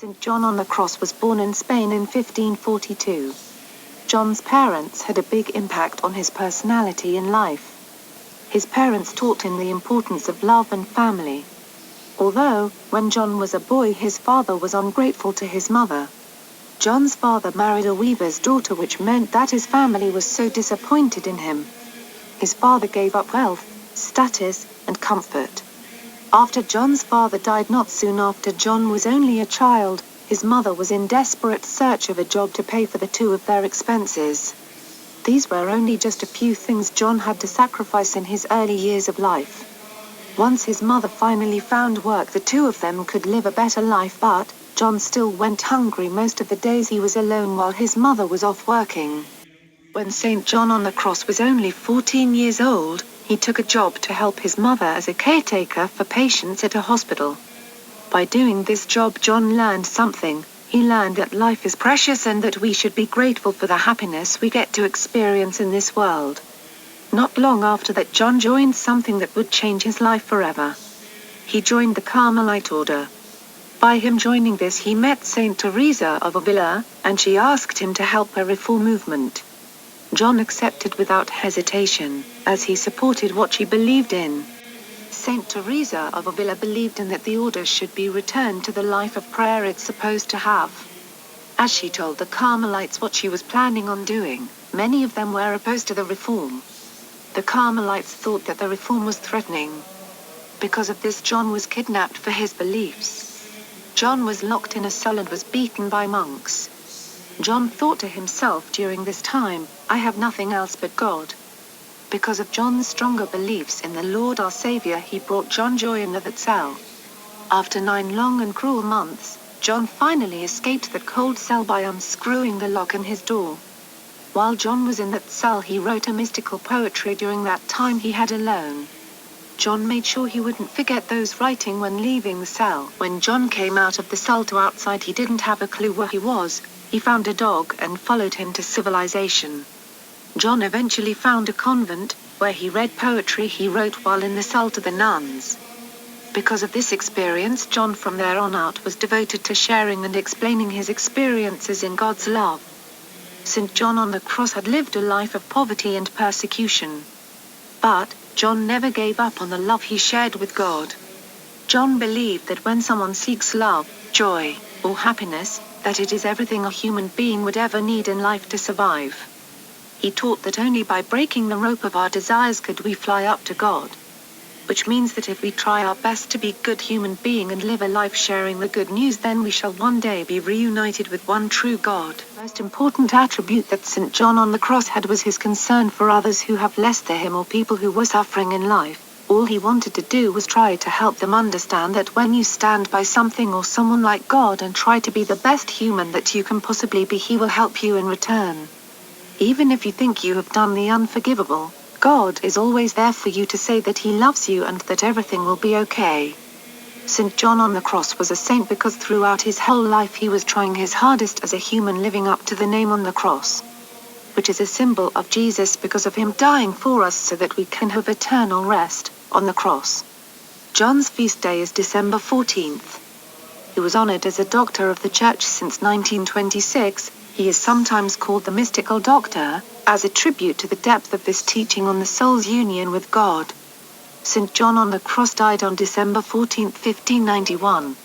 St. John on the Cross was born in Spain in 1542. John's parents had a big impact on his personality in life. His parents taught him the importance of love and family. Although, when John was a boy, his father was ungrateful to his mother. John's father married a weaver's daughter, which meant that his family was so disappointed in him. His father gave up wealth, status, and comfort. After John's father died not soon after John was only a child, his mother was in desperate search of a job to pay for the two of their expenses. These were only just a few things John had to sacrifice in his early years of life. Once his mother finally found work, the two of them could live a better life, but John still went hungry most of the days he was alone while his mother was off working. When St. John on the Cross was only 14 years old, he took a job to help his mother as a caretaker for patients at a hospital. By doing this job, John learned something. He learned that life is precious and that we should be grateful for the happiness we get to experience in this world. Not long after that, John joined something that would change his life forever. He joined the Carmelite order. By him joining this, he met Saint Teresa of Avila, and she asked him to help her reform movement. John accepted without hesitation, as he supported what she believed in. Saint Teresa of Avila believed in that the order should be returned to the life of prayer it's supposed to have. As she told the Carmelites what she was planning on doing, many of them were opposed to the reform. The Carmelites thought that the reform was threatening. Because of this, John was kidnapped for his beliefs. John was locked in a cell and was beaten by monks. John thought to himself during this time, "I have nothing else but God." Because of John's stronger beliefs in the Lord our Savior, he brought John joy in that cell. After 9 long and cruel months, John finally escaped that cold cell by unscrewing the lock in his door. While John was in that cell, he wrote a mystical poetry during that time he had alone. John made sure he wouldn't forget those writing when leaving the cell. When John came out of the cell to outside, he didn't have a clue where he was. He found a dog and followed him to civilization. John eventually found a convent, where he read poetry he wrote while in the cell to the nuns. Because of this experience, John from there on out was devoted to sharing and explaining his experiences in God's love. St. John on the Cross had lived a life of poverty and persecution. But John never gave up on the love he shared with God. John believed that when someone seeks love, joy, or happiness, that it is everything a human being would ever need in life to survive. He taught that only by breaking the rope of our desires could we fly up to God. Which means that if we try our best to be a good human being and live a life sharing the good news, then we shall one day be reunited with one true God. The most important attribute that St. John on the Cross had was his concern for others who have less than him or people who were suffering in life. All he wanted to do was try to help them understand that when you stand by something or someone like God and try to be the best human that you can possibly be, he will help you in return. Even if you think you have done the unforgivable, God is always there for you to say that he loves you and that everything will be okay. St. John on the Cross was a saint because throughout his whole life he was trying his hardest as a human, living up to the name on the cross, which is a symbol of Jesus, because of him dying for us so that we can have eternal rest on the cross. John's feast day is December 14th. He was honored as a doctor of the Church since 1926. He is sometimes called the mystical doctor, as a tribute to the depth of this teaching on the soul's union with God. St. John on the Cross died on December 14, 1591.